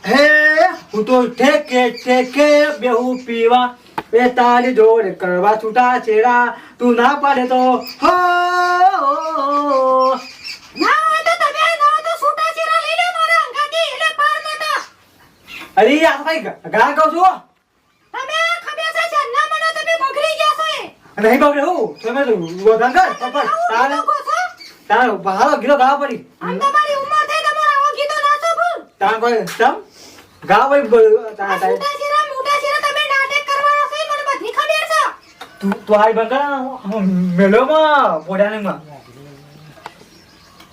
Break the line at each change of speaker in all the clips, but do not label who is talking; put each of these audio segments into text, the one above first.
હે હું તો ઠેકે ઠેકે બેહુ પીવા એ તારી જોડે કરવા છૂટા છેડા તું ના પાડે તો હો
ના હોય તો તમે ના તો છૂટા છેડા લઈ લે મારા અંગાથી એટલે પાર નતા.
અરે આ તો કઈ ગા કહું છું
તમે ખબર છે જન્ના મને તમે બગડી ગયા છો એ.
નહીં બગડે હું તમે તો ગોધન કર પપ્પા તારે બહાર ગીરો ગા પડી
આમ તમારી ઉંમર થઈ તમારા આવો ગીતો નાચો ભૂલ.
તાર કોઈ તમ ગા પડી
છૂટા છેડા મોટા છેડા તમે નાટક કરવાના છો મને બધી ખબર છે.
તું હાઈ બકા મેલોમાં પોડાનીમાં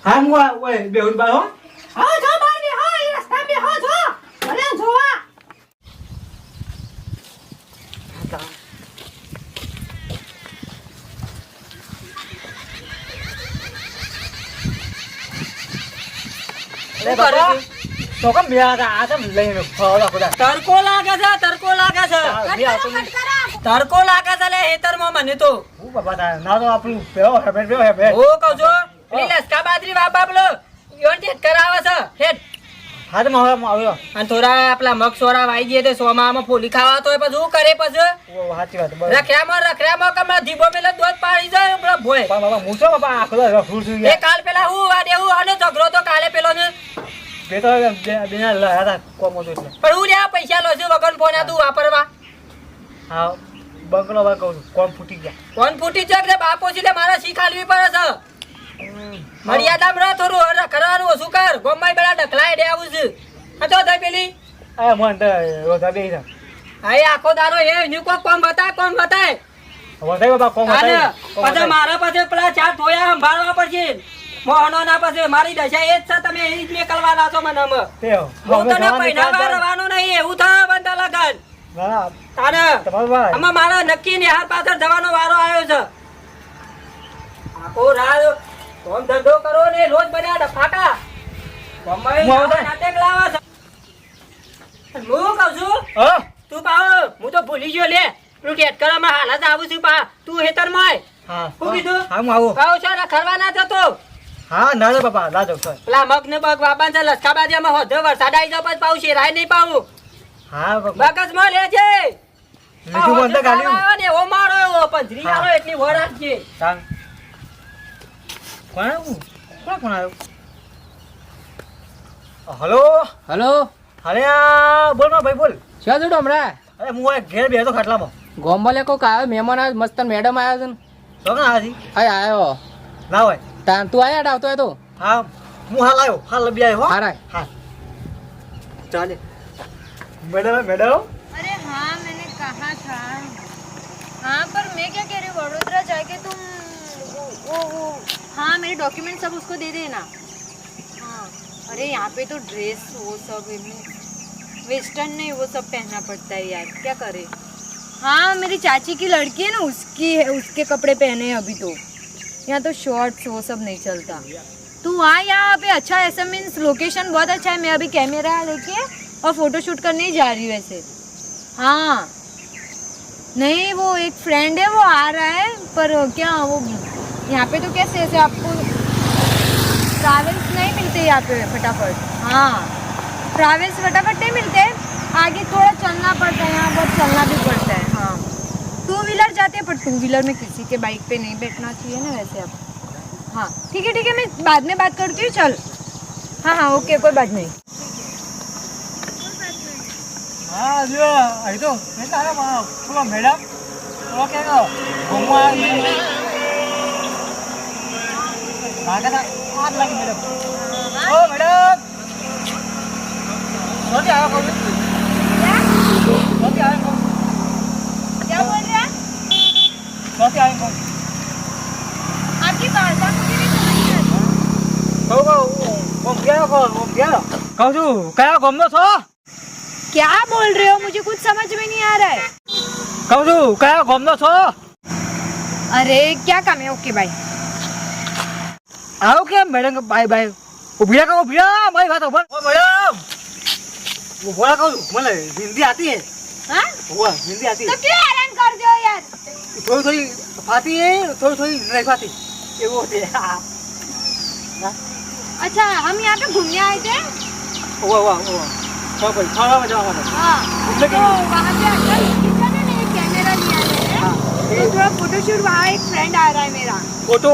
હા હું ઓય બેહુન બા હો
હા જો બાર બે હો એ રસ્તા બે હો જો ભલે જોવા.
અરે બાબા તો કેમ બેહા આ તો લઈને ફાવલા ખોદા
તડકો લાગે છે તડકો લાગે છે તડકો લાગે છે લે હેતરમાં મને તો
હું બાબા તા ના તો આપણું પેલો હેબે
ઓ કહું છું પેલી લસકા બાજરી બાબલો યોન ટેટ કરાવે છે હેડ
હા તો મારા આવ્યો
અને થોડા આપલા મગ સોરા વાઈ દે તે સોમામાં ફોલી ખાવા તો પછી શું કરે પછી
ઓ સાચી વાત બરાબર
રખડામાં કમરા ધીબો મેલે દોત પાડી જાય પેલો ભોય
બાબા મૂછો બાબા આખો ફૂલ સુઈ
એ
ગયા
કાલ પેલા હું વાડે હું આનો ઝઘડો તો કાલે પેલો ને
બે તો બેના લાયા કોમો તો એટલે
પણ હું લ્યા પૈસા લો છું વગન ફોન તું વાપરવા
હા બંગલો બા કહું છું કોમ ફૂટી ગયા
કોણ ફૂટી ચક રે બાપો છે લે મારા શીખાલવી પડે છે મર્યાદામાં રહ થોડું કરવાનું ઓછું કર ગોમાઈ બેડા ઢકલાય દે આવું છે આ તો થઈ પેલી
આ મન તો રોધા બે છે
આ આખો દારો એ ન્યુ કોમ બતાય
વધાય બાબા કોમ
અને
વધાય
પછી મારા પાસે પેલા ચાર ધોયા સંભાળવા પડશે મોહનો ના પાસે મારી દશા એ જ છે તમે એ જ નીકળવાના છો મને
તે
હું તને પહેરાવા રવાનો નહીં એવું થાય બંધા લગન
ના
તારે
તમારું ભાઈ
આમાં મારા નક્કી નિહાર પાછળ જવાનો વારો આવ્યો છે આખો રાત કોમ ધંધો કરો ને રોજ બધા ડફાકા નાટક લાવા છે હું કહું છું
હા
તું પાવ હું તો ભૂલી ગયો લે પેલું ટેટકરામાં હાલ જ આવું છું પા તું હેતરમાં
હા
શું કીધું
હા હું આવું
કહું છો ખરવા ના જતો
હા ના રે બાબા ના જાવ
પેલા મગ ને બગ બાપા છે લસકા બાજિયામાં હોધે વરસાદ આવી જાવ પછી પાઉં શેરાય નહીં પાવું
હા બાબા
મગજમાં લેજે
લીધું બંધ ગાલ્યું
ને ઓ મારો એવો પંજરી આલો એટલી વર રાખજે
સાંગ કોણ આવ્યું કોણ આવ્યું હલો
હલો
અરે આ બોલ માં ભાઈ બોલ
શું જોડો હમણાં
અરે હું આ ઘેર બેઠો ખાટલામાં
ગોમ્બલે કોક આવ્યો મહેમાન આવ્યો મસ્ત મેડમ આવ્યો છે ને
તો ના આજી
આવ્યો
ના હોય
તું આયા આવતો હોય તો
હા હું હાલ આવ્યો હાલ લબી આવ્યો હો
હારાય
હા ચાલે મેડમ
अरे हाँ मैंने कहा था हाँ पर मैं क्या कह रही हूँ वडोदरा जाके तुम वो हाँ मेरे डॉक्यूमेंट सब उसको दे देना हाँ अरे यहाँ पे तो ड्रेस वो सब वेस्टर्न नहीं वो सब पहनना पड़ता है यार क्या करे हाँ मेरी चाची की लड़की है ना उसके कपड़े पहने हैं अभी तो यहाँ तो शॉर्ट्स वो सब नहीं चलता तू वहाँ यहाँ पे अच्छा ऐसा मीन्स लोकेशन बहुत अच्छा है मैं अभी कैमरा लेके और फोटो शूट करने ही जा रही हूँ वैसे हाँ नहीं वो एक फ्रेंड है वो आ रहा है पर क्या वो यहाँ पे तो कैसे ऐसे आपको ट्रैवल्स नहीं मिलते यहाँ पे फटाफट हाँ ट्रैवल्स फटाफट नहीं मिलते आगे थोड़ा चलना पड़ता है यहाँ बहुत चलना भी पड़ता है हाँ 2 व्हीलर जाते हैं पर 2 व्हीलर में किसी के बाइक पे नहीं बैठना चाहिए ना वैसे अब हाँ ठीक है मैं बाद में बात करती हूँ चल हाँ ओके कोई बात नहीं
હા જો અહીં તો કેટલા બોલો મેડમ બોલો કે ઘૂમવા ભાગા આગ લાગી મેડમ ઓ મેડમ સોતી આવો કહું સોતી આવો કહું
क्या बोल रहे हैं
સોતી આવો કહું
आपकी भाषा मुझे नहीं समझ में आती
કહું કહું છું કયા ગમનો છો
क्या बोल रहे हो मुझे कुछ समझ में नहीं आ रहा है
કહું છું કયા ગમનો છો
अरे क्या काम है ओके बाय
આવો કે મેડમ બાય બાય ઉભી મારી વાત ઉભા ઓ મેડમ ઉભા કહું મને હિન્દી આતી હે
हाँ
हुआ हिंदी आती
तो
है
क्यों हैरान कर दो यार
थोड़ी थोड़ी आती है थोड़ी थोड़ी नहीं आती ये वो होती है
अच्छा हम यहाँ पे घूमने आए थे
हुआ हुआ हुआ खबर पड़ी खाना बजावा था
हाँ
लेकिन-
तो वहाँ पे अच्छा लोकेशन है ना, एक कैमरा लिया है तो थोड़ा फोटोशूट वहाँ एक फ्रेंड आ रहा है मेरा।
फोटो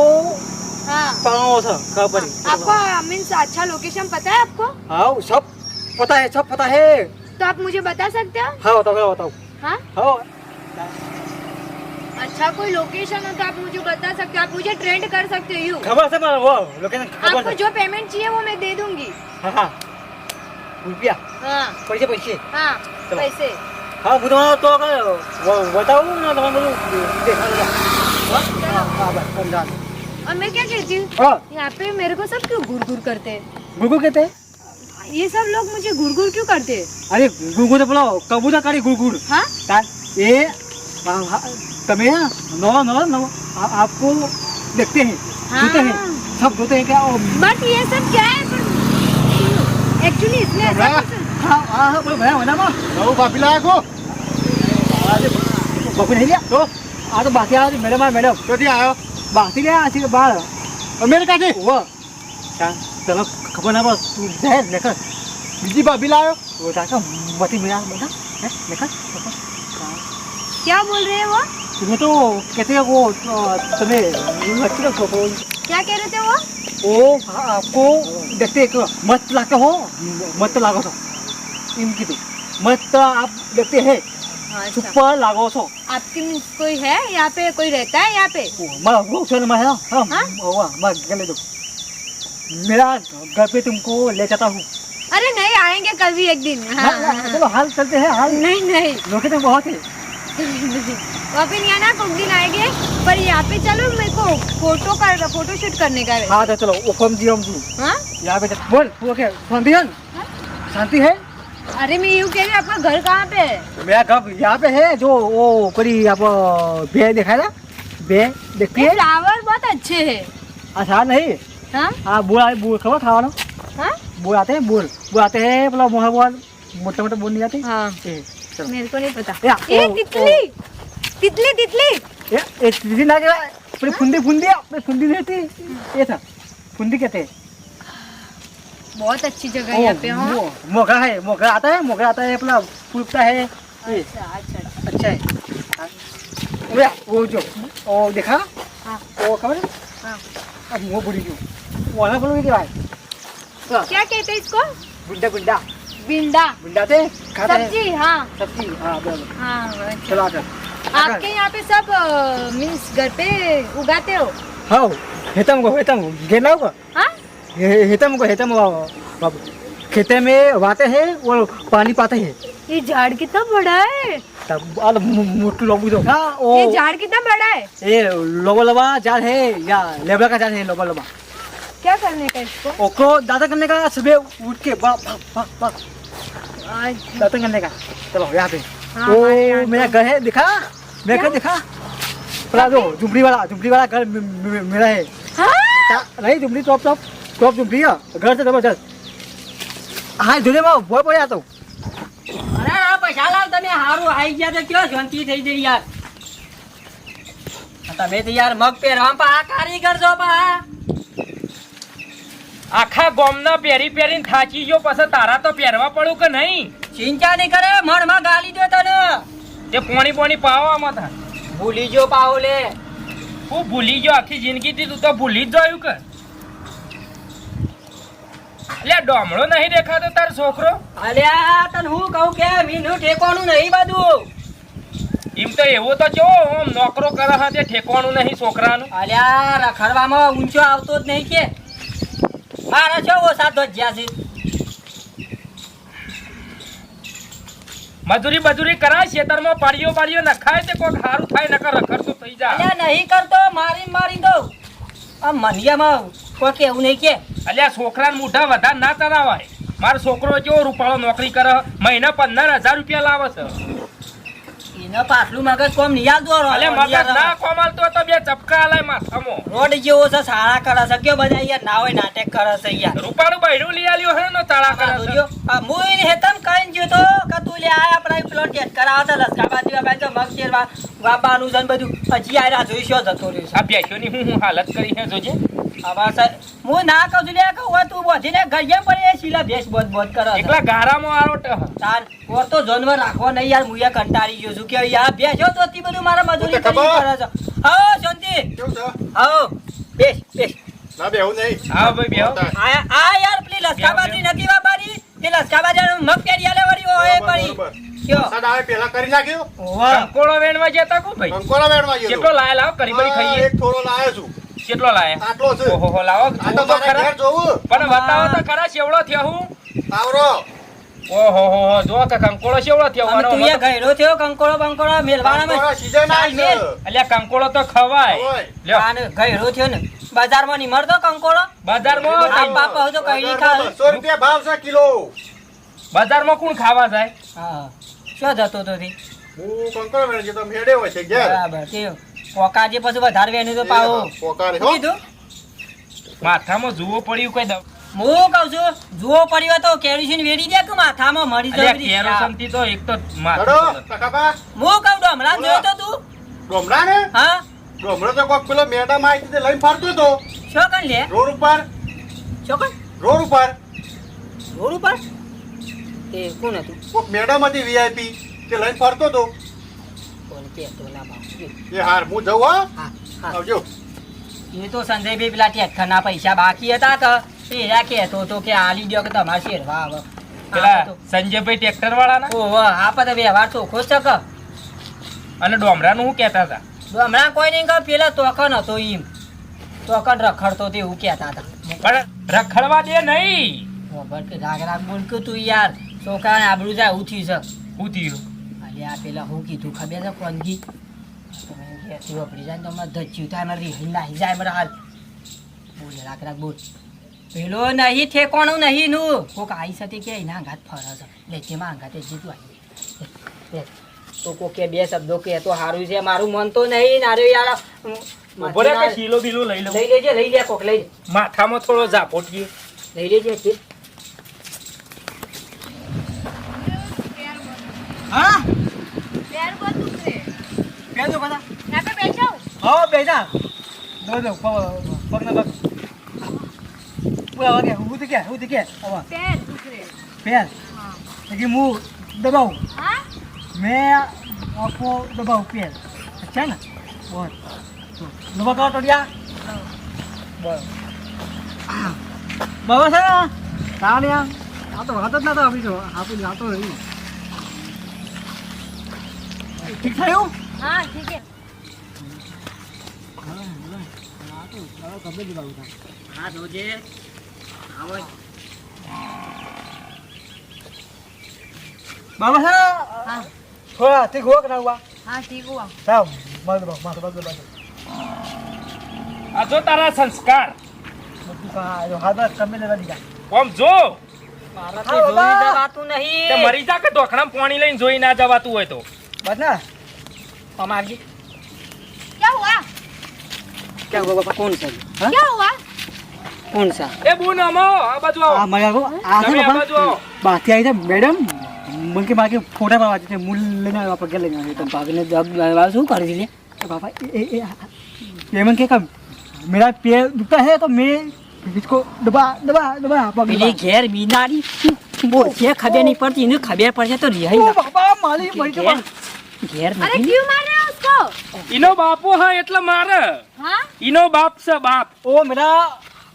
हाँ
पाओ था खबर पड़ी
आपको मीन्स अच्छा लोकेशन पता है आपको?
हाँ सब पता है सब पता है
तो आप मुझे बता सकते हो?
हाँ बताओ बताओ
हाँ
हाँ
अच्छा कोई लोकेशन हो तो आप मुझे बता सकते हो, आप मुझे ट्रेंड कर सकते हो यूँ।
खबर से वो लोकेशन खबर
आपको
से
जो पेमेंट चाहिए वो मैं दे दूंगी।
हाँ हाँ रुपया
हाँ
पैसे पैसे
हाँ
चलो।
पैसे
हाँ बुधवार तो अगर बताओ ना तो हम लोग देखा लगा हाँ बस समझा
और मैं क्या कहती हूँ,
हाँ
यहाँ पे मेरे को सब क्यों घुर घुर करते हैं?
गुगु कहते हैं
ये सब लोग मुझे घुर घुर क्यों करते हैं?
अरे गुगु तो बोलो कबूतर करी गुगुड़
हाँ
ये तमें नो नो नो आपको देखते हैं सुनते हैं सब होते हैं क्या
बट ये सब क्या है? एक्चुअली इसमें ऐसा कुछ-
हाँ हाँ हाँ बोलो भैया होना माँ
बाबू बापी लाया को
बापू नहीं लिया तो तो बाकी आ मैडम
कधी आयो
बाकी लिया अच्छी बाहर
और मेरे काचे
वो क्या चलो खबर ना बस तू जाए लेकर
बीजी बापी लायो
वो जाकर मती मेरा बेटा लेकर
क्या बोल रहे हैं वो?
तुम्हें तो कहते हैं वो तुम्हें अच्छी लगती है
क्या कह रहे थे वो?
ओ आपको देखते एक मत लाते हो मत लागो तो इनकी तो मत आप देखते हैं
अच्छा
सुपर लागो तो
आपकी मीन्स कोई है यहाँ पे, कोई रहता है यहाँ पे?
मैं वो चल मैं हाँ
हाँ?
मैं गले दो मेरा घर पे तुमको ले जाता हूँ
अरे नहीं, आएंगे कभी एक दिन। हाँ, हाँ।
चलो हाल चलते हैं हाल
नहीं नहीं
लोकेशन बहुत है
वहाँ पे नहीं आना, कुछ दिन आएंगे पर यहाँ पे चलो, मेरे को फोटो शूट करने का है।
हाँ तो चलो वो फॉर्म जी
हाँ?
यहाँ पे बोल वो क्या शांति है शांति है
अरे मैं यूँ कह रही हूँ, आपका घर कहाँ पे है?
मेरा घर यहाँ पे है जो वो करी आप बे देखा है ना बे देखती
ये
है
फ्लावर बहुत अच्छे है।
अच्छा नहीं
हाँ
हाँ बुल खबर खावा
हाँ
बुल आते हैं बुल आते हैं मतलब वहाँ बहुत मोटे मोटे बोल नहीं जाते
हाँ
चलो
मेरे को नहीं पता।
या,
ये
ओ,
तितली तितली तितली
ये तीन ना क्या पूरी फुंदी रहती ये था फुंदी कहते हैं
बहुत अच्छी जगह है यहाँ पे। हाँ
मोगरा है मोगरा आता है अपना फूलता है ये
अच्छा अच्छा
अच्छा है हाँ। भैया, वो जो वो देखा
हाँ
वो खबर है
हाँ
अब वो बुढ़ी जो वो ना बोलोगे क्या भाई
क्या कहते हैं इसको?
गुड्डा गुड्डा
बिंडा
गुड्डाते खाते हैं
सब्जी। हाँ
सब्जी हाँ बराबर
हाँ अच्छा।
चलो आकर
आपके यहाँ पे सब मीन्स घर पे उगाते हो?
हाँ हेतम को गेना को
हाँ
हेतम बाबू खेते में वाते हैं वो पानी पाते हैं
ये झाड़ कितना बड़ा है?
तब मोटू लोग दो हाँ ओ
ये झाड़ कितना बड़ा है?
ये लोबा लोबा जाल है या लेबरा का जाल है लोबा लोबा
क्या करने का इसको?
ओको दादा करने का सुबह उठ के दादा करने का चलो यहाँ पे
हाँ,
ओ
हमारे यहाँ
मेरा घर है दिखा मेरा घर दिखा पला दो झुमड़ी वाला घर मेरा है नहीं झुमड़ी टॉप झुमड़ी है घर से जबरदस्त हाँ धुले में बहुत बढ़िया तो
અરે પૈસાલાલ તમે હારું આવી ગયા તો કયો શાંતિ થઈ જઈ યાર તમે તો યાર મગ પહેરવા પા કારીગર છો પા
આખા ગોમના પહેરી પહેરીને થાચી ગયો પછી તારા તો પહેરવા પડું કે નહીં
ચિંતા નહીં કરે મણમાં ગાલી દે તને
તે પોણી પોણી પાવામાં था
ભૂલી જો પાઉલે
હું ભૂલી ગયો આખી જિંદગીથી તું તો ભૂલી જ જોયું કે અલ્યા ડોમડો નહીં દેખાતો તાર છોકરો
અલ્યા તને હું કહું કે મીનું ઠેકોનું નહીં બધું
એમ તો એવો તો જો આમ નોકરો કરે હા તે ઠેકવાનું નહીં છોકરાનું
અલ્યા રખડવામાં ઊંચો આવતો જ નહીં કે મારા છો ઓછા ધોજ્યા છે
મજૂરી બજૂરી કરાય ખેતરમાં પાડીઓ નખાય તે કોક સારું થાય નકર રખડતો થઈ જા
અલ્યા નહીં કરતો મારી દઉં આ મનિયામાં કોઈ કેવું નહીં કે
અલ્યા છોકરાને મોઢા વધારે ના ચલાવાય મારો છોકરો કેવો રૂપાળો નોકરી કરે મહિના 15,000 રૂપિયા લાવે છે
એનો પાછલું મગજ કોમ નિયાલ દો
અલ્યા મગજ ના કોમાલતો તો બે ચપકા આલાય માથામાં
રોડ જેવો છે સારા કરે છે કે બધા યાર ના હોય નાટક કરે છે યાર
રૂપાળું બૈરું લઈ આલ્યો હે ને તાળા કરે છે
મુઈ હેતમ કઈ જો તો કે તું લે આયા આપણા પ્લોટ જેટ કરાવતા લસકા બાજી બાઈ તો અમાર શેરવા વાબાનું જન બધું હજી આયરા જોઈશો જતો રહ્યો છે
આ ભેંસોની હું હાલત કરી છે જોજે.
આવા સાહેબ હું ના કહું છું લે કે હવે તું બધીને ઘડિયા પડે એ શીલા ભેંસ બોધ કરે છે.
એકલા ગારામાં આરો
તાર ઓર તો જાનવર રાખવો નહીં યાર મુયા કંટાળી ગયો છું કે યાર ભેંસો તો તી બધું મારા મજૂરી કરી કરે છે. હા શાંતિ
કેવું છે?
હા બેસ બેસ
ના બેહું નહીં.
હા ભાઈ બેહો.
આ યાર પેલી લસકાબાજી નથી વાપરી તે લસકાબાજી મગ પેરી આલે વળી ઓય પડી કયો
વરસાદ આવે પહેલા કરી નાખ્યો.
વાહ
કંકોળો વેણવા જતા કો ભાઈ?
કંકોડા વેણવા ગયો
કેટલો લાયા લાવો કરી બળી
હા,
ખાઈએ.
એક થોડો લાયો છું.
કેટલો લાયા?
આટલો છે.
ઓહો લાવો
આ
જુઓ
તો
તો
મારા
ખરા.
ઘેર જોવું.
પણ બતાવો તો ખરા શેવડો થયો હું.
આવરો.
ઓહો હો જો કે કંકોળો શેવડો થયો
અમે તું
આનો
એ ગયરો થયો કંકોળો બંકોળો મેલવાનામાં
કંકોડા season આવી છે.
અલ્યા કંકોળો તો ખવાય.
ખવાય.
લ્યો
આને ગયરો થયો ને બજારમાં ની મળતો કંકોળો
બજારમાં
આ પાપા હોય તો કઈ ખા
200 રૂપિયા ભાવ છે કિલો.
બજારમાં કોણ ખાવા જાય?
હા શું જતો તો થી
હું કંકોડા વેણ જતો હેડે હોય છે ઘેર.
બરાબર તે પોકાજી પછી વધારે વેનું તો પાવો
પોકારે હો.
કીધું
માથામાં જુઓ પડ્યું કઈ દવ.
હું કહું છું જુઓ પડ્યો તો કેરોસીન વેડી દે કે માથામાં મળી
અલ્યા
જાય
કેરોસન થી તો એક તો
હેડો,
માથું
કાકાબા.
હું કહું તો હમણાં જોયો તો તું
ડોમરા ને
હા
ડોમરો તો કોક પેલો મેડમ આવી તે લઈને ફરતો હતો
શું કર લે
રોડ ઉપર.
શું કર
રોડ ઉપર
રોડ ઉપર તે કોણ હતું
કોક મેડમ હતી વીઆઈપી તે લઈને ફરતો હતો.
કોણ કે તો ના બાપ
એ હાર હું જઉં હો.
હા હા
આવજો.
એ તો સંજયભાઈ પેલા ટેક્ટરના પૈસા બાકી હતા કે એ કહેતો હતો કે આલી દો કે તમારે શેરવા આવે
પેલા સંજયભાઈ ટ્રેક્ટર વાળા ના
ઓહો આપણે વ્યવહાર ચોખ્ખો જ છે કે
અને ડોમરાનું શું કહેતા હતા?
હમણાં કોઈ નહીં કે પેલા તોકન હતો એમ તોકન રખડતો તે એવું કહેતા હતા
પણ રખડવા દે નહીં.
ખબર કે રાગ રાગ બોલ કે તું યાર છોકરાને આબરૂ જાય એવું થયું છે
શું થયું?
અરે આ પેલા હું કીધું ખબર છે કોનગી ઘેરથી વપરી જાય ને તો અમારે ધચ્યું થાય અમારે રીહી નાહી જાય અમારે હાલ બોલ રાગ રાગ બોલ પેલો નહીં ઠેકોણું નહીં નું કોક આવી શકે કે એના આઘાત ફરે છે લે તેમાં આઘાતે જીતું આવી તો કોકે બે શબ્દો કે તો સારું છે મારું મન તો નહીં નારે યાર
ઉભો રે કે શીલો બીલો લઈ લઉં.
લઈ લેજે લઈ લે કોક લઈ લે
માથામાં થોડો ઝાપોટીએ.
લઈ લેજે કે હા
पैर बहुत दुख रहे
પેલો બધા
यहाँ पे बैठ जाओ
હા બેજા દો પગના પગ પૂરા વાગે હું તો કે હવે
पैर दुख रहे
પેર
हाँ
કે હું દબાવું
हाँ
मैं आपको दबाऊं पेड़ अच्छा है ना बहुत तो दबा करो तो दिया बस बाबा सर कहाँ लिया हाँ तो हाथ ना था अभी तो आप जातो नहीं ठीक था यूँ
हाँ ठीक है
कब दबाऊँ था
હા જોજે આવો
बाबा सर
हाँ
थोड़ा ठीक हुआ कि ना हुआ
हाँ ठीक हुआ
साहब मार दबाओ मार दबाओ
આ જો તારા સંસ્કાર.
तू कहाँ जो हाथ में कब में लगा दिया
આમ જો
મારાથી જોઈ જવાતું
તે
નહીં
મરી જા કે ઢોકણામાં પાણી લઈને જોઈ ના જવાતું હોય તો.
बस ना
અમારજી
क्या हुआ
क्या हुआ बाबा कौन सा हाँ?
क्या हुआ
कौन सा
એ બુન અમો આ બાજુ આવો.
हाँ मजा को
તમે આ બાજુ આવો.
बात आई था मैडम मन के मार के फोटा पावा थे मूल लेना है वापस क्या लेना है तो बाबा ने जब शू कर दिए तो पापा ये मन के कम मेरा पैर दुखता है तो मैं इसको दबा दबा दबा
પેલી ઘેર બીનારી બોલ છે ખબર નહીં પડતી એને ખબર પડશે તો રિહાઈ
ओ
ના
बाबा माली मर के
ઘેર ઘેર
अरे
નથી
क्यों मार रहे हो उसको
ઈનો બાપો હા એટલે મારે.
हाँ
ઈનો બાપ છે બાપ.
ओ मेरा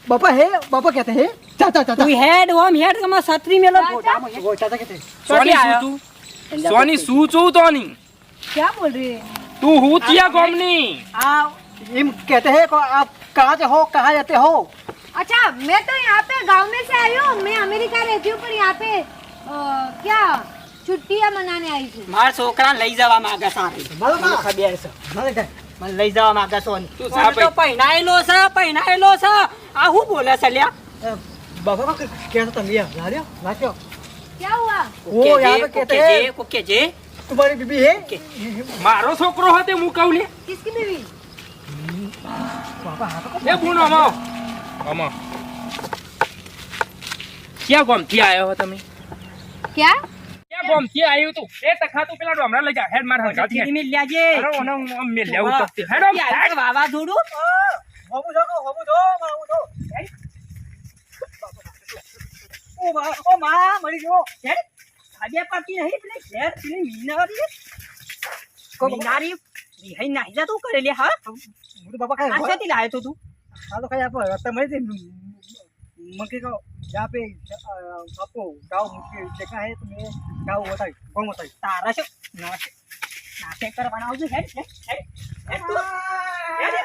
पापा है पापा कहते हैं चाचा चाचा
તું હેડ ઓમ હેડ કે માં છત્રી મેલો
वो चाचा कहते हैं
સોની શું તું? સોની શું છું તોની?
क्या बोल रही है
તું હું ત્યાં ગોમની.
आप इम कहते हैं को आप कहाँ से हो कहाँ जाते हो
अच्छा मैं तो यहाँ पे गांव में से आई हूँ मैं अमेरिका रहती हूँ पर यहाँ पे क्या छुट्टियाँ मनाने आई थी
મારા છોકરાને લઈ જવા માંગે સારી
મારો
મને
બા.
ખબર છે
मारे क्या
મને લઈ જવા માંગે છો
તું
તું
જા
તો પહેનાયેલો છે આ હું બોલે છે લ્યા
बाबा का क्या था लिया ला दिया ला क्यों
क्या हुआ
वो यहाँ पे कहते हैं
કોકે જે
तुम्हारी बीबी है
મારો છોકરો હતો હું કહું લે.
किसकी बीवी
पापा हाँ तो
એ બુન અમો અમો ક્યાં ગોમથી આવ્યો હો તમે?
क्या
ક્યાં આ ગોમથી આવ્યું તું એ તખા તું પેલા ડોમરા લઈ જા હેડ માર હલકા થી
મેં લેજે
અરે ઓનો આમ મેલ લેવું તો હેડ આમ, હેડ.
વાવાઝોડું
હમું જો હમું જો ઓ માં મરી ગયો
આજે પાટી નહીં પેલી ઘેર પેલી મીનારી વિહાઈ નાહી જા તું કરે લે હા
હું તો બાપા ખાય
આ શાથી લાયો તો તું
આ તો ખાય આપો રસ્તા મળી હતી મંકી કહો જા પે આપો ગાવ મૂકી દેખા હે તો મેં ગાવ બતાવી કોણ બતાવી
તારા શું નાટક કરવાના આવજો હેડ હેડ હેડ હેડ તું હેડ